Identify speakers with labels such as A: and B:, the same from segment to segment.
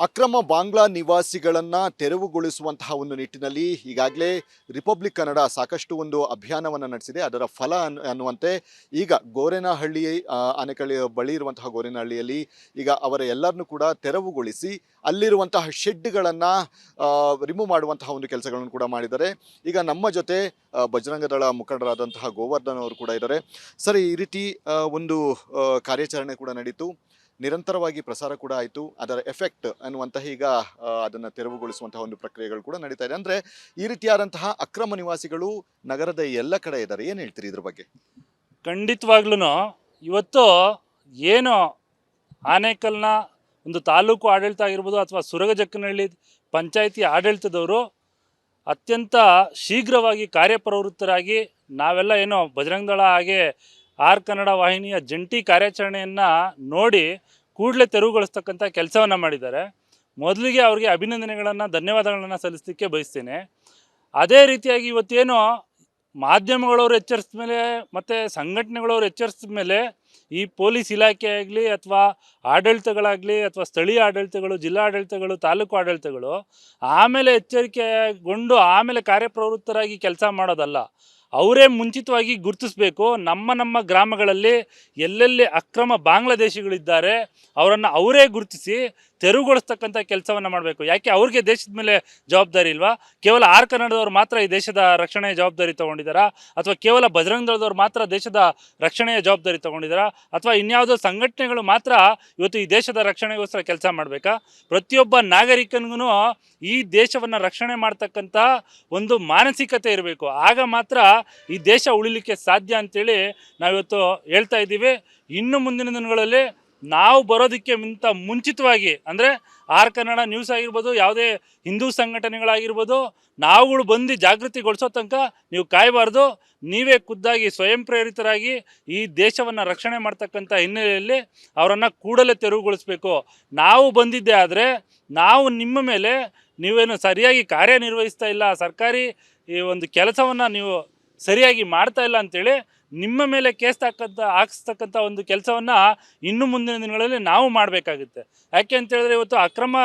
A: ಅಕ್ರಮ ಬಾಂಗ್ಲಾ ನಿವಾಸಿಗಳನ್ನ ತೆರವುಗೊಳಿಸುವಂತಹ ಒಂದು ನಿಟ್ಟಿನಲ್ಲಿ ಈಗಾಗಲೇ ರಿಪಬ್ಲಿಕ್ ಕನ್ನಡ ಸಾಕಷ್ಟು ಒಂದು ಅಭಿಯಾನವನ್ನು ನಡೆಸಿದೆ. ಅದರ ಫಲ ಅನ್ನುವಂತೆ ಈಗ ಗೋರೇನಹಳ್ಳಿ ಆನೆಕಳ್ಳಿ ಬಳಿ ಇರುವಂತಹ ಗೋರೇನಹಳ್ಳಿಯಲ್ಲಿ ಈಗ ಅವರ ಎಲ್ಲರನ್ನೂ ಕೂಡ ತೆರವುಗೊಳಿಸಿ ಅಲ್ಲಿರುವಂತಹ ಶೆಡ್ಗಳನ್ನು ರಿಮೂವ್ ಮಾಡುವಂತಹ ಒಂದು ಕೆಲಸಗಳನ್ನು ಕೂಡ ಮಾಡಿದ್ದಾರೆ. ಈಗ ನಮ್ಮ ಜೊತೆ ಬಜರಂಗ ದಳ ಮುಖಂಡರಾದಂತಹ ಗೋವರ್ಧನ್ ಅವರು ಕೂಡ ಇದ್ದಾರೆ. ಸರಿ, ಈ ರೀತಿ ಒಂದು ಕಾರ್ಯಾಚರಣೆ ಕೂಡ ನಡೀತು, ನಿರಂತರವಾಗಿ ಪ್ರಸಾರ ಕೂಡ ಆಯಿತು. ಅದರ ಎಫೆಕ್ಟ್ ಅನ್ನುವಂತಹ ಈಗ ಅದನ್ನು ತೆರವುಗೊಳಿಸುವಂತಹ ಒಂದು ಪ್ರಕ್ರಿಯೆಗಳು ಕೂಡ ನಡೀತಾ ಇದೆ. ಅಂದರೆ ಈ ರೀತಿಯಾದಂತಹ ಅಕ್ರಮ ನಿವಾಸಿಗಳು ನಗರದ ಎಲ್ಲ ಕಡೆ ಇದ್ದಾರೆ. ಏನು ಹೇಳ್ತೀರಿ ಇದ್ರ ಬಗ್ಗೆ?
B: ಖಂಡಿತವಾಗ್ಲೂ ಇವತ್ತು ಏನು ಆನೇಕಲ್ನ ಒಂದು ತಾಲೂಕು ಆಡಳಿತ ಆಗಿರ್ಬೋದು ಅಥವಾ ಸುರಗಜಕ್ಕನಹಳ್ಳಿ ಪಂಚಾಯಿತಿ ಆಡಳಿತದವರು ಅತ್ಯಂತ ಶೀಘ್ರವಾಗಿ ಕಾರ್ಯಪ್ರವೃತ್ತರಾಗಿ ನಾವೆಲ್ಲ ಏನೋ ಬಜರಂಗ ದಳ ಹಾಗೆ ಆರ್ ಕನ್ನಡ ವಾಹಿನಿಯ ಜಂಟಿ ಕಾರ್ಯಾಚರಣೆಯನ್ನು ನೋಡಿ ಕೂಡಲೇ ತೆರವುಗೊಳಿಸ್ತಕ್ಕಂಥ ಕೆಲಸವನ್ನು ಮಾಡಿದ್ದಾರೆ. ಮೊದಲಿಗೆ ಅವರಿಗೆ ಅಭಿನಂದನೆಗಳನ್ನು ಧನ್ಯವಾದಗಳನ್ನು ಸಲ್ಲಿಸಲಿಕ್ಕೆ ಬಯಸ್ತೇನೆ. ಅದೇ ರೀತಿಯಾಗಿ ಇವತ್ತೇನು ಮಾಧ್ಯಮಗಳವರು ಎಚ್ಚರಿಸಿದ ಮೇಲೆ ಮತ್ತು ಸಂಘಟನೆಗಳವರು ಎಚ್ಚರಿಸಿದ ಮೇಲೆ ಈ ಪೊಲೀಸ್ ಇಲಾಖೆ ಆಗಲಿ ಅಥವಾ ಆಡಳಿತಗಳಾಗಲಿ ಅಥವಾ ಸ್ಥಳೀಯ ಆಡಳಿತಗಳು, ಜಿಲ್ಲಾ ಆಡಳಿತಗಳು, ತಾಲೂಕು ಆಡಳಿತಗಳು ಆಮೇಲೆ ಎಚ್ಚರಿಕೆಗೊಂಡು ಆಮೇಲೆ ಕಾರ್ಯಪ್ರವೃತ್ತರಾಗಿ ಕೆಲಸ ಮಾಡೋದಲ್ಲ. ಅವರೇ ಮುಂಚಿತವಾಗಿ ಗುರುತಿಸಬೇಕು. ನಮ್ಮ ಗ್ರಾಮಗಳಲ್ಲಿ ಎಲ್ಲೆಲ್ಲಿ ಅಕ್ರಮ ಬಾಂಗ್ಲಾದೇಶಿಗಳಿದ್ದಾರೆ ಅವರನ್ನು ಅವರೇ ಗುರುತಿಸಿ ತೆರವುಗೊಳಿಸ್ತಕ್ಕಂಥ ಕೆಲಸವನ್ನು ಮಾಡಬೇಕು. ಯಾಕೆ ಅವ್ರಿಗೆ ದೇಶದ ಮೇಲೆ ಜವಾಬ್ದಾರಿ ಇಲ್ವಾ? ಕೇವಲ ಆರ್ ಕನ್ನಡದವ್ರು ಮಾತ್ರ ಈ ದೇಶದ ರಕ್ಷಣೆಯ ಜವಾಬ್ದಾರಿ ತೊಗೊಂಡಿದ್ದಾರಾ? ಅಥವಾ ಕೇವಲ ಬಜರಂಗ ದಳದವ್ರು ಮಾತ್ರ ದೇಶದ ರಕ್ಷಣೆಯ ಜವಾಬ್ದಾರಿ ತೊಗೊಂಡಿದ್ದಾರಾ? ಅಥವಾ ಇನ್ಯಾವುದೋ ಸಂಘಟನೆಗಳು ಮಾತ್ರ ಇವತ್ತು ಈ ದೇಶದ ರಕ್ಷಣೆಗೋಸ್ಕರ ಕೆಲಸ ಮಾಡಬೇಕಾ? ಪ್ರತಿಯೊಬ್ಬ ನಾಗರಿಕನಿಗೂ ಈ ದೇಶವನ್ನು ರಕ್ಷಣೆ ಮಾಡ್ತಕ್ಕಂಥ ಒಂದು ಮಾನಸಿಕತೆ ಇರಬೇಕು. ಆಗ ಮಾತ್ರ ಈ ದೇಶ ಉಳಿಲಿಕ್ಕೆ ಸಾಧ್ಯ ಅಂತೇಳಿ ನಾವಿವತ್ತು ಹೇಳ್ತಾ ಇದ್ದೀವಿ. ಇನ್ನು ಮುಂದಿನ ದಿನಗಳಲ್ಲಿ ನಾವು ಬರೋದಕ್ಕೆ ಮುಂಚಿತವಾಗಿ ಅಂದರೆ ಆರ್ ಕನ್ನಡ ನ್ಯೂಸ್ ಆಗಿರ್ಬೋದು, ಯಾವುದೇ ಹಿಂದೂ ಸಂಘಟನೆಗಳಾಗಿರ್ಬೋದು, ನಾವುಗಳು ಬಂದು ಜಾಗೃತಿಗೊಳಿಸೋ ತನಕ ನೀವು ಕಾಯಬಾರ್ದು. ನೀವೇ ಖುದ್ದಾಗಿ ಸ್ವಯಂ ಪ್ರೇರಿತರಾಗಿ ಈ ದೇಶವನ್ನು ರಕ್ಷಣೆ ಮಾಡ್ತಕ್ಕಂಥ ಹಿನ್ನೆಲೆಯಲ್ಲಿ ಅವರನ್ನು ಕೂಡಲೇ ತೆರವುಗೊಳಿಸಬೇಕು. ನಾವು ಬಂದಿದ್ದೇ ಆದರೆ ನಾವು ನಿಮ್ಮ ಮೇಲೆ ನೀವೇನು ಸರಿಯಾಗಿ ಕಾರ್ಯನಿರ್ವಹಿಸ್ತಾ ಇಲ್ಲ, ಸರ್ಕಾರಿ ಈ ಒಂದು ಕೆಲಸವನ್ನು ನೀವು ಸರಿಯಾಗಿ ಮಾಡ್ತಾ ಇಲ್ಲ ಅಂಥೇಳಿ ನಿಮ್ಮ ಮೇಲೆ ಕೇಸ್ ಹಾಕಿಸ್ತಕ್ಕಂಥ ಒಂದು ಕೆಲಸವನ್ನು ಇನ್ನು ಮುಂದಿನ ದಿನಗಳಲ್ಲಿ ನಾವು ಮಾಡಬೇಕಾಗುತ್ತೆ. ಯಾಕೆ ಅಂತೇಳಿದ್ರೆ ಇವತ್ತು ಅಕ್ರಮ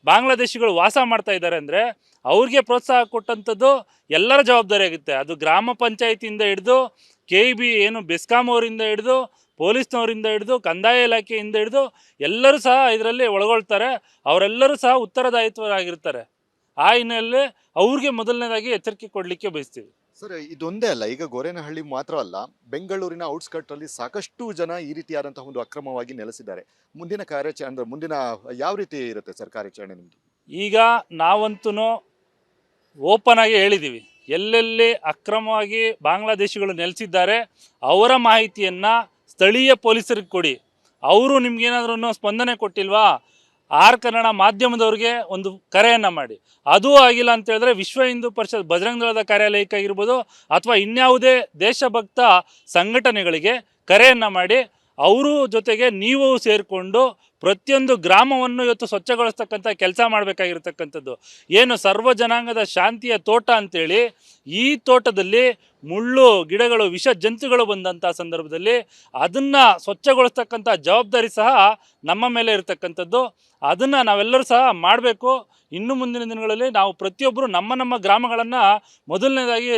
B: ಬಾಂಗ್ಲಾದೇಶಿಗಳು ವಾಸ ಮಾಡ್ತಾ ಇದ್ದಾರೆ ಅಂದರೆ ಅವ್ರಿಗೆ ಪ್ರೋತ್ಸಾಹ ಕೊಟ್ಟಂಥದ್ದು ಎಲ್ಲರ ಜವಾಬ್ದಾರಿ ಆಗುತ್ತೆ. ಅದು ಗ್ರಾಮ ಪಂಚಾಯಿತಿಯಿಂದ ಹಿಡಿದು KEB ಏನು ಬೆಸ್ಕಾಂ ಅವರಿಂದ ಹಿಡಿದು ಪೊಲೀಸ್ನವರಿಂದ ಹಿಡಿದು ಕಂದಾಯ ಇಲಾಖೆಯಿಂದ ಹಿಡಿದು ಎಲ್ಲರೂ ಸಹ ಇದರಲ್ಲಿ ಒಳಗೊಳ್ತಾರೆ. ಅವರೆಲ್ಲರೂ ಸಹ ಉತ್ತರದಾಯಿತ್ವರಾಗಿರ್ತಾರೆ. ಆ ಹಿನ್ನೆಲೆಯಲ್ಲಿ ಅವ್ರಿಗೆ ಮೊದಲನೇದಾಗಿ ಎಚ್ಚರಿಕೆ ಕೊಡಲಿಕ್ಕೆ ಬಯಸ್ತೀವಿ.
A: ಸರ್, ಇದೊಂದೇ ಅಲ್ಲ, ಈಗ ಗೋರೇನಹಳ್ಳಿ ಮಾತ್ರ ಅಲ್ಲ, ಬೆಂಗಳೂರಿನ ಔಟ್ಸ್ಕರ್ಟಲ್ಲಿ ಸಾಕಷ್ಟು ಜನ ಈ ರೀತಿಯಾದಂತಹ ಒಂದು ಅಕ್ರಮವಾಗಿ ನೆಲೆಸಿದ್ದಾರೆ. ಮುಂದಿನ ಕಾರ್ಯಾಚರಣೆ ಅಂದರೆ ಮುಂದಿನ ಯಾವ ರೀತಿ ಇರುತ್ತೆ ಸರ್ ಕಾರ್ಯಾಚರಣೆ ನಿಮ್ಮದು?
B: ಈಗ ನಾವಂತೂ ಓಪನ್ ಆಗಿ ಹೇಳಿದ್ದೀವಿ, ಎಲ್ಲೆಲ್ಲಿ ಅಕ್ರಮವಾಗಿ ಬಾಂಗ್ಲಾದೇಶಿಗಳು ನೆಲೆಸಿದ್ದಾರೆ ಅವರ ಮಾಹಿತಿಯನ್ನು ಸ್ಥಳೀಯ ಪೊಲೀಸರಿಗೆ ಕೊಡಿ. ಅವರು ನಿಮ್ಗೇನಾದ್ರೂ ಸ್ಪಂದನೆ ಕೊಟ್ಟಿಲ್ವಾ, ಆರ್ ಕನ್ನಡ ಮಾಧ್ಯಮದವ್ರಿಗೆ ಒಂದು ಕರೆಯನ್ನು ಮಾಡಿ. ಅದೂ ಆಗಿಲ್ಲ ಅಂತ ಹೇಳಿದ್ರೆ ವಿಶ್ವ ಹಿಂದೂ ಪರಿಷತ್ ಬಜರಂಗ ದಳದ ಕಾರ್ಯಾಲಯಕ್ಕಾಗಿರ್ಬೋದು ಅಥವಾ ಇನ್ಯಾವುದೇ ದೇಶಭಕ್ತ ಸಂಘಟನೆಗಳಿಗೆ ಕರೆಯನ್ನು ಮಾಡಿ ಅವರು ಜೊತೆಗೆ ನೀವು ಸೇರಿಕೊಂಡು ಪ್ರತಿಯೊಂದು ಗ್ರಾಮವನ್ನು ಇವತ್ತು ಸ್ವಚ್ಛಗೊಳಿಸ್ತಕ್ಕಂಥ ಕೆಲಸ ಮಾಡಬೇಕಾಗಿರ್ತಕ್ಕಂಥದ್ದು. ಏನು ಸರ್ವ ಜನಾಂಗದ ಶಾಂತಿಯ ತೋಟ ಅಂಥೇಳಿ ಈ ತೋಟದಲ್ಲಿ ಮುಳ್ಳು ಗಿಡಗಳು, ವಿಷ ಜಂತುಗಳು ಬಂದಂಥ ಸಂದರ್ಭದಲ್ಲಿ ಅದನ್ನು ಸ್ವಚ್ಛಗೊಳಿಸ್ತಕ್ಕಂಥ ಜವಾಬ್ದಾರಿ ಸಹ ನಮ್ಮ ಮೇಲೆ ಇರತಕ್ಕಂಥದ್ದು. ಅದನ್ನು ನಾವೆಲ್ಲರೂ ಸಹ ಮಾಡಬೇಕು. ಇನ್ನು ಮುಂದಿನ ದಿನಗಳಲ್ಲಿ ನಾವು ಪ್ರತಿಯೊಬ್ಬರು ನಮ್ಮ ಗ್ರಾಮಗಳನ್ನು ಮೊದಲನೇದಾಗಿ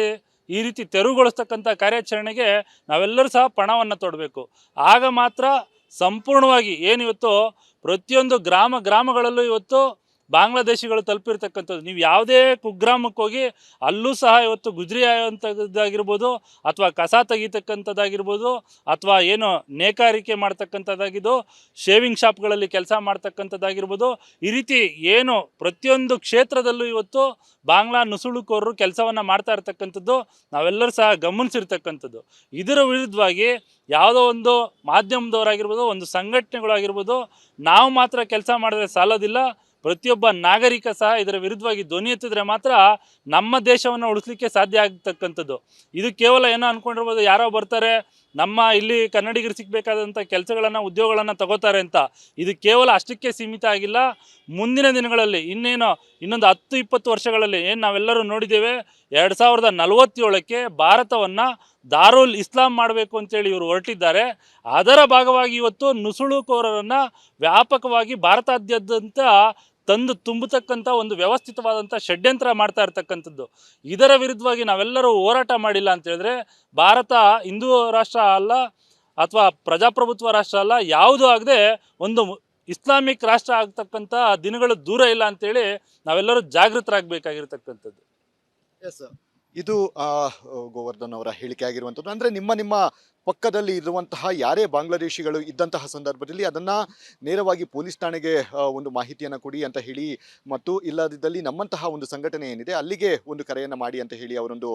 B: ಈ ರೀತಿ ತೆರವುಗೊಳಿಸ್ತಕ್ಕಂಥ ಕಾರ್ಯಾಚರಣೆಗೆ ನಾವೆಲ್ಲರೂ ಸಹ ಪಣವನ್ನು ತೊಡಬೇಕು. ಆಗ ಮಾತ್ರ ಸಂಪೂರ್ಣವಾಗಿ ಏನಿವತ್ತು ಪ್ರತಿಯೊಂದು ಗ್ರಾಮಗಳಲ್ಲೂ ಇವತ್ತು ಬಾಂಗ್ಲಾದೇಶಿಗಳು ತಲುಪಿರ್ತಕ್ಕಂಥದ್ದು. ನೀವು ಯಾವುದೇ ಕುಗ್ರಾಮಕ್ಕೆ ಹೋಗಿ ಅಲ್ಲೂ ಸಹ ಇವತ್ತು ಗುಜ್ರಿ ಆಯುವಂಥದ್ದಾಗಿರ್ಬೋದು ಅಥವಾ ಕಸ ತೆಗಿತಕ್ಕಂಥದ್ದಾಗಿರ್ಬೋದು ಅಥವಾ ಏನು ನೇಕಾರಿಕೆ ಮಾಡ್ತಕ್ಕಂಥದ್ದಾಗಿದ್ದು ಶೇವಿಂಗ್ ಶಾಪ್ಗಳಲ್ಲಿ ಕೆಲಸ ಮಾಡ್ತಕ್ಕಂಥದ್ದಾಗಿರ್ಬೋದು, ಈ ರೀತಿ ಏನು ಪ್ರತಿಯೊಂದು ಕ್ಷೇತ್ರದಲ್ಲೂ ಇವತ್ತು ಬಾಂಗ್ಲಾ ನುಸುಳುಕೋರರು ಕೆಲಸವನ್ನು ಮಾಡ್ತಾ ಇರ್ತಕ್ಕಂಥದ್ದು ನಾವೆಲ್ಲರೂ ಸಹ ಗಮನಿಸಿರ್ತಕ್ಕಂಥದ್ದು. ಇದರ ವಿರುದ್ಧವಾಗಿ ಯಾವುದೋ ಒಂದು ಮಾಧ್ಯಮದವರಾಗಿರ್ಬೋದು, ಒಂದು ಸಂಘಟನೆಗಳಾಗಿರ್ಬೋದು, ನಾವು ಮಾತ್ರ ಕೆಲಸ ಮಾಡಿದ್ರೆ ಸಾಲೋದಿಲ್ಲ. ಪ್ರತಿಯೊಬ್ಬ ನಾಗರಿಕ ಸಹ ಇದರ ವಿರುದ್ಧವಾಗಿ ಧ್ವನಿ ಎತ್ತಿದ್ರೆ ಮಾತ್ರ ನಮ್ಮ ದೇಶವನ್ನು ಉಳಿಸ್ಲಿಕ್ಕೆ ಸಾಧ್ಯ ಆಗ್ತಕ್ಕಂಥದ್ದು. ಇದು ಕೇವಲ ಏನೋ ಅಂದ್ಕೊಂಡಿರ್ಬೋದು, ಯಾರೋ ಬರ್ತಾರೆ ನಮ್ಮ ಇಲ್ಲಿ ಕನ್ನಡಿಗರು ಸಿಗಬೇಕಾದಂಥ ಕೆಲಸಗಳನ್ನು ಉದ್ಯೋಗಗಳನ್ನು ತಗೋತಾರೆ ಅಂತ. ಇದು ಕೇವಲ ಅಷ್ಟಕ್ಕೆ ಸೀಮಿತ ಆಗಿಲ್ಲ. ಮುಂದಿನ ದಿನಗಳಲ್ಲಿ ಇನ್ನೊಂದು 10-20 ವರ್ಷಗಳಲ್ಲಿ ಏನು ನಾವೆಲ್ಲರೂ ನೋಡಿದ್ದೇವೆ, 2047ಕ್ಕೆ ಭಾರತವನ್ನು ದಾರುಲ್ ಇಸ್ಲಾಂ ಮಾಡಬೇಕು ಅಂತೇಳಿ ಇವರು ಹೊರಟಿದ್ದಾರೆ. ಅದರ ಭಾಗವಾಗಿ ಇವತ್ತು ನುಸುಳುಕೋರರನ್ನು ವ್ಯಾಪಕವಾಗಿ ಭಾರತಾದ್ಯಂತ ತಂದು ತುಂಬತಕ್ಕಂಥ ಒಂದು ವ್ಯವಸ್ಥಿತವಾದಂಥ ಷಡ್ಯಂತ್ರ ಮಾಡ್ತಾ ಇರ್ತಕ್ಕಂಥದ್ದು. ಇದರ ವಿರುದ್ಧವಾಗಿ ನಾವೆಲ್ಲರೂ ಹೋರಾಟ ಮಾಡಿಲ್ಲ ಅಂತ ಹೇಳಿದ್ರೆ ಭಾರತ ಹಿಂದೂ ರಾಷ್ಟ್ರ ಅಲ್ಲ ಅಥವಾ ಪ್ರಜಾಪ್ರಭುತ್ವ ರಾಷ್ಟ್ರ ಅಲ್ಲ, ಯಾವುದೂ ಆಗದೆ ಒಂದು ಇಸ್ಲಾಮಿಕ್ ರಾಷ್ಟ್ರ ಆಗ್ತಕ್ಕಂಥ ದಿನಗಳು ದೂರ ಇಲ್ಲ ಅಂತೇಳಿ ನಾವೆಲ್ಲರೂ ಜಾಗೃತರಾಗಬೇಕಾಗಿರ್ತಕ್ಕಂಥದ್ದು.
A: ಎಸ್, ಇದು ಗೋವರ್ಧನ್ ಅವರ ಹೇಳಿಕೆ ಆಗಿರುವಂಥದ್ದು. ಅಂದರೆ ನಿಮ್ಮ ಪಕ್ಕದಲ್ಲಿ ಇರುವಂತಹ ಯಾರೇ ಬಾಂಗ್ಲಾದೇಶಿಗಳು ಇದ್ದಂತಹ ಸಂದರ್ಭದಲ್ಲಿ ಅದನ್ನು ನೇರವಾಗಿ ಪೊಲೀಸ್ ಠಾಣೆಗೆ ಒಂದು ಮಾಹಿತಿಯನ್ನು ಕೊಡಿ ಅಂತ ಹೇಳಿ, ಮತ್ತು ಇಲ್ಲದಿದ್ದಲ್ಲಿ ನಮ್ಮಂತಹ ಒಂದು ಸಂಘಟನೆ ಏನಿದೆ ಅಲ್ಲಿಗೆ ಒಂದು ಕರೆಯನ್ನು ಮಾಡಿ ಅಂತ ಹೇಳಿ ಅವರೊಂದು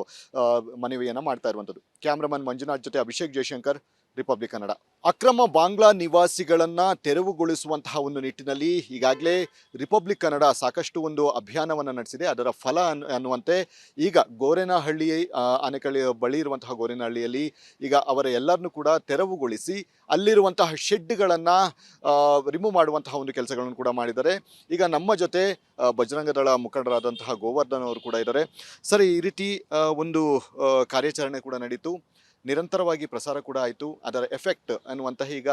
A: ಮನವಿಯನ್ನು ಮಾಡ್ತಾ ಇರುವಂಥದ್ದು. ಕ್ಯಾಮ್ರಾಮನ್ ಮಂಜುನಾಥ್ ಜೊತೆ ಅಭಿಷೇಕ್ ಜಯಶಂಕರ್, ರಿಪಬ್ಲಿಕ್ ಕನ್ನಡ. ಅಕ್ರಮ ಬಾಂಗ್ಲಾ ನಿವಾಸಿಗಳನ್ನು ತೆರವುಗೊಳಿಸುವಂತಹ ಒಂದು ನಿಟ್ಟಿನಲ್ಲಿ ಈಗಾಗಲೇ ರಿಪಬ್ಲಿಕ್ ಕನ್ನಡ ಸಾಕಷ್ಟು ಒಂದು ಅಭಿಯಾನವನ್ನು ನಡೆಸಿದೆ. ಅದರ ಫಲ ಅನ್ನುವಂತೆ ಈಗ ಗೋರೇನಹಳ್ಳಿ ಆನೆಕಳ್ಳಿ ಬಳಿ ಇರುವಂತಹ ಗೋರೇನಹಳ್ಳಿಯಲ್ಲಿ ಈಗ ಅವರ ಎಲ್ಲರನ್ನೂ ಕೂಡ ತೆರವುಗೊಳಿಸಿ ಅಲ್ಲಿರುವಂತಹ ಶೆಡ್ಗಳನ್ನು ರಿಮೂವ್ ಮಾಡುವಂತಹ ಒಂದು ಕೆಲಸಗಳನ್ನು ಕೂಡ ಮಾಡಿದ್ದಾರೆ. ಈಗ ನಮ್ಮ ಜೊತೆ ಬಜರಂಗ ದಳ ಮುಖಂಡರಾದಂತಹ ಗೋವರ್ಧನ್ ಅವರು ಕೂಡ ಇದ್ದಾರೆ. ಸರಿ, ಈ ರೀತಿ ಒಂದು ಕಾರ್ಯಾಚರಣೆ ಕೂಡ ನಡೀತು, ನಿರಂತರವಾಗಿ ಪ್ರಸಾರ ಕೂಡ ಆಯಿತು. ಅದರ ಎಫೆಕ್ಟ್ ಅನ್ನುವಂತಹ ಈಗ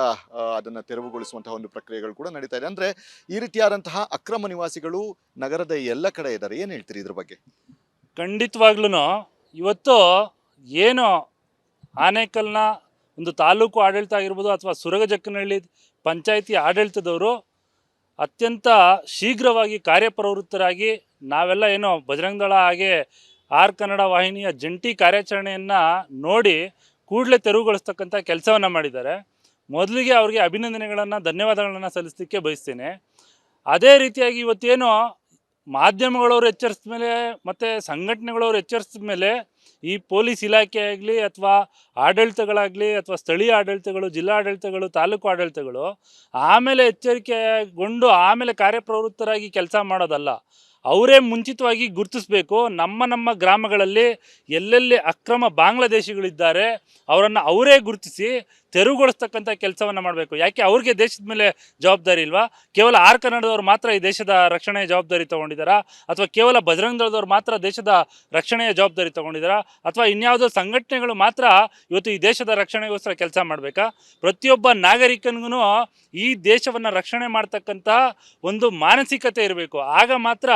A: ಅದನ್ನು ತೆರವುಗೊಳಿಸುವಂತಹ ಒಂದು ಪ್ರಕ್ರಿಯೆಗಳು ಕೂಡ ನಡೀತಾ ಇದೆ. ಅಂದರೆ ಈ ರೀತಿಯಾದಂತಹ ಅಕ್ರಮ ನಿವಾಸಿಗಳು ನಗರದ ಎಲ್ಲ ಕಡೆ ಇದ್ದಾರೆ. ಏನು ಹೇಳ್ತೀರಿ ಇದ್ರ ಬಗ್ಗೆ?
B: ಖಂಡಿತವಾಗ್ಲೂ ಇವತ್ತು ಏನು ಆನೇಕಲ್ನ ಒಂದು ತಾಲೂಕು ಆಡಳಿತ ಆಗಿರ್ಬೋದು ಅಥವಾ ಸುರಗಜಕ್ಕನಹಳ್ಳಿ ಪಂಚಾಯಿತಿ ಆಡಳಿತದವರು ಅತ್ಯಂತ ಶೀಘ್ರವಾಗಿ ಕಾರ್ಯಪ್ರವೃತ್ತರಾಗಿ ನಾವೆಲ್ಲ ಏನೋ ಬಜರಂಗ ದಳ ಹಾಗೆ ಆರ್ ಕನ್ನಡ ವಾಹಿನಿಯ ಜಂಟಿ ಕಾರ್ಯಾಚರಣೆಯನ್ನು ನೋಡಿ ಕೂಡಲೇ ತೆರವುಗೊಳಿಸ್ತಕ್ಕಂಥ ಕೆಲಸವನ್ನು ಮಾಡಿದ್ದಾರೆ. ಮೊದಲಿಗೆ ಅವರಿಗೆ ಅಭಿನಂದನೆಗಳನ್ನು ಧನ್ಯವಾದಗಳನ್ನು ಸಲ್ಲಿಸಲಿಕ್ಕೆ ಬಯಸ್ತೇನೆ. ಅದೇ ರೀತಿಯಾಗಿ ಇವತ್ತೇನು ಮಾಧ್ಯಮಗಳವರು ಎಚ್ಚರಿಸಿದ ಮೇಲೆ ಮತ್ತು ಸಂಘಟನೆಗಳವರು ಎಚ್ಚರಿಸಿದ ಮೇಲೆ ಈ ಪೊಲೀಸ್ ಇಲಾಖೆ ಆಗಲಿ ಅಥವಾ ಆಡಳಿತಗಳಾಗಲಿ ಅಥವಾ ಸ್ಥಳೀಯ ಆಡಳಿತಗಳು, ಜಿಲ್ಲಾ ಆಡಳಿತಗಳು, ತಾಲೂಕು ಆಡಳಿತಗಳು ಆಮೇಲೆ ಎಚ್ಚರಿಕೆಗೊಂಡು ಆಮೇಲೆ ಕಾರ್ಯಪ್ರವೃತ್ತರಾಗಿ ಕೆಲಸ ಮಾಡೋದಲ್ಲ. ಅವರೇ ಮುಂಚಿತವಾಗಿ ಗುರುತಿಸಬೇಕು. ನಮ್ಮ ಗ್ರಾಮಗಳಲ್ಲಿ ಎಲ್ಲೆಲ್ಲಿ ಅಕ್ರಮ ಬಾಂಗ್ಲಾದೇಶಿಗಳಿದ್ದಾರೆ ಅವರನ್ನು ಅವರೇ ಗುರುತಿಸಿ ತೆರವುಗೊಳಿಸ್ತಕ್ಕಂಥ ಕೆಲಸವನ್ನು ಮಾಡಬೇಕು. ಯಾಕೆ ಅವ್ರಿಗೆ ದೇಶದ ಮೇಲೆ ಜವಾಬ್ದಾರಿ ಇಲ್ವಾ? ಕೇವಲ ಆರ್ ಕನ್ನಡದವ್ರು ಮಾತ್ರ ಈ ದೇಶದ ರಕ್ಷಣೆಯ ಜವಾಬ್ದಾರಿ ತೊಗೊಂಡಿದ್ದಾರಾ? ಅಥವಾ ಕೇವಲ ಬಜರಂಗ ದಳದವ್ರು ಮಾತ್ರ ದೇಶದ ರಕ್ಷಣೆಯ ಜವಾಬ್ದಾರಿ ತೊಗೊಂಡಿದ್ದಾರಾ? ಅಥವಾ ಇನ್ಯಾವುದೋ ಸಂಘಟನೆಗಳು ಮಾತ್ರ ಇವತ್ತು ಈ ದೇಶದ ರಕ್ಷಣೆಗೋಸ್ಕರ ಕೆಲಸ ಮಾಡಬೇಕಾ? ಪ್ರತಿಯೊಬ್ಬ ನಾಗರಿಕನಿಗೂ ಈ ದೇಶವನ್ನು ರಕ್ಷಣೆ ಮಾಡ್ತಕ್ಕಂಥ ಒಂದು ಮಾನಸಿಕತೆ ಇರಬೇಕು. ಆಗ ಮಾತ್ರ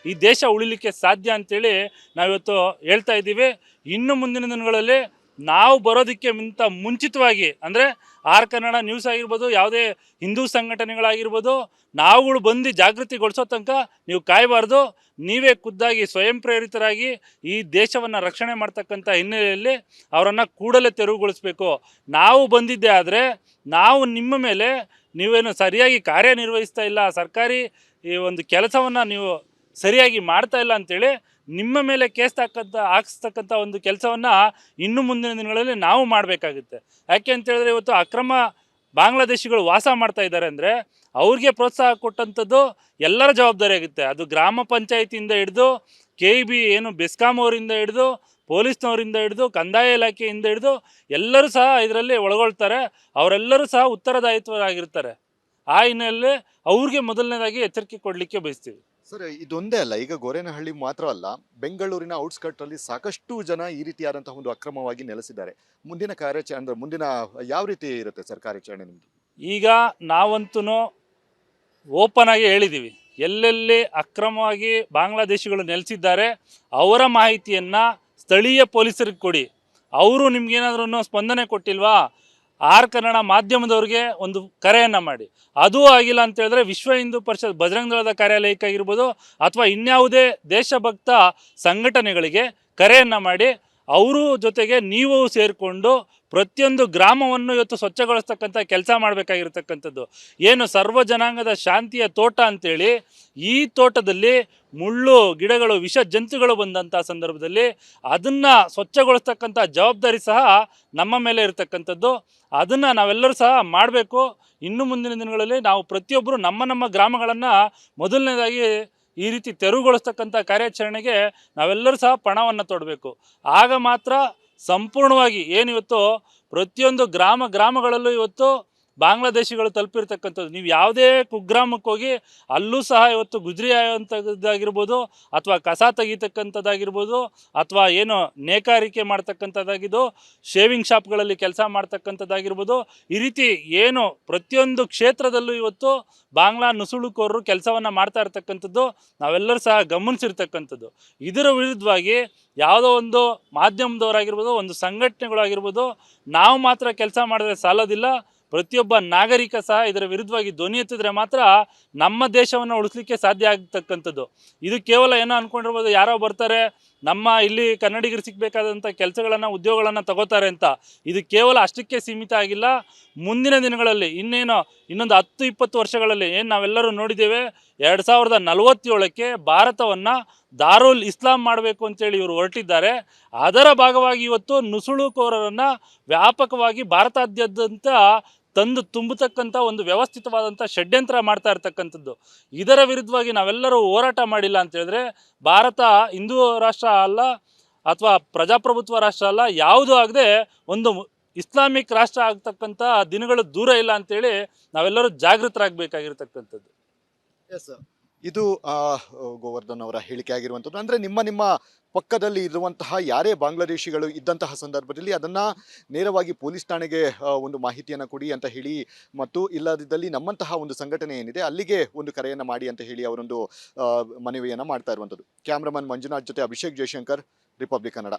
B: ಈ ದೇಶ ಉಳಿಲಿಕ್ಕೆ ಸಾಧ್ಯ ಅಂತೇಳಿ ನಾವಿವತ್ತು ಹೇಳ್ತಾ ಇದ್ದೀವಿ. ಇನ್ನು ಮುಂದಿನ ದಿನಗಳಲ್ಲಿ ನಾವು ಬರೋದಕ್ಕೆ ಮುಂಚಿತವಾಗಿ ಅಂದರೆ ಆರ್ ಕನ್ನಡ ನ್ಯೂಸ್ ಆಗಿರ್ಬೋದು, ಯಾವುದೇ ಹಿಂದೂ ಸಂಘಟನೆಗಳಾಗಿರ್ಬೋದು, ನಾವುಗಳು ಬಂದು ಜಾಗೃತಿಗೊಳಿಸೋ ತನಕ ನೀವು ಕಾಯಬಾರ್ದು. ನೀವೇ ಖುದ್ದಾಗಿ ಸ್ವಯಂ ಪ್ರೇರಿತರಾಗಿ ಈ ದೇಶವನ್ನು ರಕ್ಷಣೆ ಮಾಡ್ತಕ್ಕಂಥ ಹಿನ್ನೆಲೆಯಲ್ಲಿ ಅವರನ್ನು ಕೂಡಲೇ ತೆರವುಗೊಳಿಸಬೇಕು. ನಾವು ಬಂದಿದ್ದೇ ಆದರೆ ನಾವು ನಿಮ್ಮ ಮೇಲೆ ನೀವೇನು ಸರಿಯಾಗಿ ಕಾರ್ಯನಿರ್ವಹಿಸ್ತಾ ಇಲ್ಲ, ಸರ್ಕಾರಿ ಈ ಒಂದು ಕೆಲಸವನ್ನು ನೀವು ಸರಿಯಾಗಿ ಮಾಡ್ತಾ ಇಲ್ಲ ಅಂತೇಳಿ ನಿಮ್ಮ ಮೇಲೆ ಕೇಸ್ ಹಾಕಿಸ್ತಕ್ಕಂಥ ಒಂದು ಕೆಲಸವನ್ನು ಇನ್ನು ಮುಂದಿನ ದಿನಗಳಲ್ಲಿ ನಾವು ಮಾಡಬೇಕಾಗುತ್ತೆ. ಯಾಕೆ ಅಂತೇಳಿದ್ರೆ ಇವತ್ತು ಅಕ್ರಮ ಬಾಂಗ್ಲಾದೇಶಿಗಳು ವಾಸ ಮಾಡ್ತಾ ಇದ್ದಾರೆ ಅಂದರೆ ಅವ್ರಿಗೆ ಪ್ರೋತ್ಸಾಹ ಕೊಟ್ಟಂಥದ್ದು ಎಲ್ಲರ ಜವಾಬ್ದಾರಿ ಆಗುತ್ತೆ. ಅದು ಗ್ರಾಮ ಪಂಚಾಯಿತಿಯಿಂದ ಹಿಡಿದು KEB ಏನು ಬೆಸ್ಕಾಂ ಅವರಿಂದ ಹಿಡಿದು ಪೊಲೀಸ್ನವರಿಂದ ಹಿಡಿದು ಕಂದಾಯ ಇಲಾಖೆಯಿಂದ ಹಿಡಿದು ಎಲ್ಲರೂ ಸಹ ಇದರಲ್ಲಿ ಒಳಗೊಳ್ತಾರೆ. ಅವರೆಲ್ಲರೂ ಸಹ ಉತ್ತರದಾಯಿತ್ವರಾಗಿರ್ತಾರೆ. ಆ ಹಿನ್ನೆಲೆಯಲ್ಲಿ ಅವ್ರಿಗೆ ಮೊದಲನೇದಾಗಿ ಎಚ್ಚರಿಕೆ ಕೊಡಲಿಕ್ಕೆ ಬಯಸ್ತೀವಿ.
A: ಸರ್, ಇದೊಂದೇ ಅಲ್ಲ, ಈಗ ಗೋರೇನಹಳ್ಳಿ ಮಾತ್ರ ಅಲ್ಲ, ಬೆಂಗಳೂರಿನ ಔಟ್ಸ್ಕರ್ಟಲ್ಲಿ ಸಾಕಷ್ಟು ಜನ ಈ ರೀತಿಯಾದಂತಹ ಒಂದು ಅಕ್ರಮವಾಗಿ ನೆಲೆಸಿದ್ದಾರೆ. ಮುಂದಿನ ಕಾರ್ಯಾಚರಣೆ ಅಂದರೆ ಮುಂದಿನ ಯಾವ ರೀತಿ ಇರುತ್ತೆ ಸರ್ ಕಾರ್ಯಾಚರಣೆ ನಿಮ್ಮದು?
B: ಈಗ ನಾವಂತೂ ಓಪನ್ ಆಗಿ ಹೇಳಿದ್ದೀವಿ, ಎಲ್ಲೆಲ್ಲಿ ಅಕ್ರಮವಾಗಿ ಬಾಂಗ್ಲಾದೇಶಿಗಳು ನೆಲೆಸಿದ್ದಾರೆ ಅವರ ಮಾಹಿತಿಯನ್ನು ಸ್ಥಳೀಯ ಪೊಲೀಸರಿಗೆ ಕೊಡಿ. ಅವರು ನಿಮ್ಗೇನಾದ್ರೂ ಸ್ಪಂದನೆ ಕೊಟ್ಟಿಲ್ವಾ, ಆರ್ ಕನ್ನಡ ಮಾಧ್ಯಮದವ್ರಿಗೆ ಒಂದು ಕರೆಯನ್ನು ಮಾಡಿ. ಅದೂ ಆಗಿಲ್ಲ ಅಂತ ಹೇಳಿದ್ರೆ ವಿಶ್ವ ಹಿಂದೂ ಪರಿಷತ್ ಬಜರಂಗ ದಳದ ಕಾರ್ಯಾಲಯಕ್ಕಾಗಿರ್ಬೋದು ಅಥವಾ ಇನ್ಯಾವುದೇ ದೇಶಭಕ್ತ ಸಂಘಟನೆಗಳಿಗೆ ಕರೆಯನ್ನು ಮಾಡಿ ಅವರು ಜೊತೆಗೆ ನೀವು ಸೇರಿಕೊಂಡು ಪ್ರತಿಯೊಂದು ಗ್ರಾಮವನ್ನು ಇವತ್ತು ಸ್ವಚ್ಛಗೊಳಿಸ್ತಕ್ಕಂಥ ಕೆಲಸ ಮಾಡಬೇಕಾಗಿರ್ತಕ್ಕಂಥದ್ದು. ಏನು ಸರ್ವ ಜನಾಂಗದ ಶಾಂತಿಯ ತೋಟ ಅಂತೇಳಿ ಈ ತೋಟದಲ್ಲಿ ಮುಳ್ಳು ಗಿಡಗಳು, ವಿಷ ಜಂತುಗಳು ಬಂದಂಥ ಸಂದರ್ಭದಲ್ಲಿ ಅದನ್ನು ಸ್ವಚ್ಛಗೊಳಿಸ್ತಕ್ಕಂಥ ಜವಾಬ್ದಾರಿ ಸಹ ನಮ್ಮ ಮೇಲೆ ಇರತಕ್ಕಂಥದ್ದು. ಅದನ್ನು ನಾವೆಲ್ಲರೂ ಸಹ ಮಾಡಬೇಕು. ಇನ್ನು ಮುಂದಿನ ದಿನಗಳಲ್ಲಿ ನಾವು ಪ್ರತಿಯೊಬ್ಬರು ನಮ್ಮ ಗ್ರಾಮಗಳನ್ನು ಮೊದಲನೇದಾಗಿ ಈ ರೀತಿ ತೆರವುಗೊಳಿಸ್ತಕ್ಕಂಥ ಕಾರ್ಯಾಚರಣೆಗೆ ನಾವೆಲ್ಲರೂ ಸಹ ಪಣವನ್ನು ತೊಡಬೇಕು. ಆಗ ಮಾತ್ರ ಸಂಪೂರ್ಣವಾಗಿ ಏನಿವತ್ತು ಪ್ರತಿಯೊಂದು ಗ್ರಾಮಗಳಲ್ಲೂ ಇವತ್ತು ಬಾಂಗ್ಲಾದೇಶಿಗಳು ತಲುಪಿರ್ತಕ್ಕಂಥದ್ದು. ನೀವು ಯಾವುದೇ ಕುಗ್ರಾಮಕ್ಕೆ ಹೋಗಿ ಅಲ್ಲೂ ಸಹ ಇವತ್ತು ಗುಜ್ರಿ ಆಯುವಂಥದ್ದಾಗಿರ್ಬೋದು, ಅಥವಾ ಕಸ ತೆಗಿತಕ್ಕಂಥದ್ದಾಗಿರ್ಬೋದು, ಅಥವಾ ಏನು ನೇಕಾರಿಕೆ ಮಾಡ್ತಕ್ಕಂಥದ್ದಾಗಿದ್ದು, ಶೇವಿಂಗ್ ಶಾಪ್ಗಳಲ್ಲಿ ಕೆಲಸ ಮಾಡ್ತಕ್ಕಂಥದ್ದಾಗಿರ್ಬೋದು, ಈ ರೀತಿ ಏನು ಪ್ರತಿಯೊಂದು ಕ್ಷೇತ್ರದಲ್ಲೂ ಇವತ್ತು ಬಾಂಗ್ಲಾ ನುಸುಳುಕೋರರು ಕೆಲಸವನ್ನು ಮಾಡ್ತಾ ಇರ್ತಕ್ಕಂಥದ್ದು ನಾವೆಲ್ಲರೂ ಸಹ ಗಮನಿಸಿರ್ತಕ್ಕಂಥದ್ದು. ಇದರ ವಿರುದ್ಧವಾಗಿ ಯಾವುದೋ ಒಂದು ಮಾಧ್ಯಮದವರಾಗಿರ್ಬೋದು, ಒಂದು ಸಂಘಟನೆಗಳಾಗಿರ್ಬೋದು, ನಾವು ಮಾತ್ರ ಕೆಲಸ ಮಾಡಿದ್ರೆ ಸಾಲೋದಿಲ್ಲ, ಪ್ರತಿಯೊಬ್ಬ ನಾಗರಿಕ ಸಹ ಇದರ ವಿರುದ್ಧವಾಗಿ ಧ್ವನಿ ಎತ್ತಿದ್ರೆ ಮಾತ್ರ ನಮ್ಮ ದೇಶವನ್ನು ಉಳಿಸ್ಲಿಕ್ಕೆ ಸಾಧ್ಯ ಆಗ್ತಕ್ಕಂಥದ್ದು. ಇದು ಕೇವಲ ಏನೋ ಅಂದ್ಕೊಂಡಿರ್ಬೋದು, ಯಾರೋ ಬರ್ತಾರೆ ನಮ್ಮ ಇಲ್ಲಿ ಕನ್ನಡಿಗರು ಸಿಗಬೇಕಾದಂಥ ಕೆಲಸಗಳನ್ನು ಉದ್ಯೋಗಗಳನ್ನು ತಗೋತಾರೆ ಅಂತ. ಇದು ಕೇವಲ ಅಷ್ಟಕ್ಕೆ ಸೀಮಿತ ಆಗಿಲ್ಲ. ಮುಂದಿನ ದಿನಗಳಲ್ಲಿ ಇನ್ನೊಂದು 10-20 ವರ್ಷಗಳಲ್ಲಿ ಏನು ನಾವೆಲ್ಲರೂ ನೋಡಿದ್ದೇವೆ, 2047ಕ್ಕೆ ಭಾರತವನ್ನು ದಾರುಲ್ ಇಸ್ಲಾಂ ಮಾಡಬೇಕು ಅಂತೇಳಿ ಇವರು ಹೊರಟಿದ್ದಾರೆ. ಅದರ ಭಾಗವಾಗಿ ಇವತ್ತು ನುಸುಳುಕೋರರನ್ನು ವ್ಯಾಪಕವಾಗಿ ಭಾರತಾದ್ಯಂತ ತಂದು ತುಂಬತಕ್ಕಂಥ ಒಂದು ವ್ಯವಸ್ಥಿತವಾದಂಥ ಷಡ್ಯಂತ್ರ ಮಾಡ್ತಾ ಇರ್ತಕ್ಕಂಥದ್ದು. ಇದರ ವಿರುದ್ಧವಾಗಿ ನಾವೆಲ್ಲರೂ ಹೋರಾಟ ಮಾಡಿಲ್ಲ ಅಂತ ಹೇಳಿದ್ರೆ ಭಾರತ ಹಿಂದೂ ರಾಷ್ಟ್ರ ಅಲ್ಲ, ಅಥವಾ ಪ್ರಜಾಪ್ರಭುತ್ವ ರಾಷ್ಟ್ರ ಅಲ್ಲ, ಯಾವುದೂ ಆಗದೆ ಒಂದು ಇಸ್ಲಾಮಿಕ್ ರಾಷ್ಟ್ರ ಆಗ್ತಕ್ಕಂಥ ದಿನಗಳು ದೂರ ಇಲ್ಲ ಅಂತೇಳಿ ನಾವೆಲ್ಲರೂ ಜಾಗೃತರಾಗಬೇಕಾಗಿರ್ತಕ್ಕಂಥದ್ದು.
A: ಎಸ್, ಇದು ಗೋವರ್ಧನ್ ಅವರ ಹೇಳಿಕೆ ಆಗಿರುವಂಥದ್ದು. ಅಂದರೆ ನಿಮ್ಮ ಪಕ್ಕದಲ್ಲಿ ಇರುವಂತಹ ಯಾರೇ ಬಾಂಗ್ಲಾದೇಶಿಗಳು ಇದ್ದಂತಹ ಸಂದರ್ಭದಲ್ಲಿ ಅದನ್ನು ನೇರವಾಗಿ ಪೊಲೀಸ್ ಠಾಣೆಗೆ ಒಂದು ಮಾಹಿತಿಯನ್ನು ಕೊಡಿ ಅಂತ ಹೇಳಿ, ಮತ್ತು ಇಲ್ಲದಿದ್ದಲ್ಲಿ ನಮ್ಮಂತಹ ಒಂದು ಸಂಘಟನೆ ಏನಿದೆ ಅಲ್ಲಿಗೆ ಒಂದು ಕರೆಯನ್ನು ಮಾಡಿ ಅಂತ ಹೇಳಿ ಅವರೊಂದು ಮನವಿಯನ್ನು ಮಾಡ್ತಾ ಇರುವಂಥದ್ದು. ಕ್ಯಾಮ್ರಾಮನ್ ಮಂಜುನಾಥ್ ಜೊತೆ ಅಭಿಷೇಕ್ ಜಯಶಂಕರ್, ರಿಪಬ್ಲಿಕ್ ಕನ್ನಡ.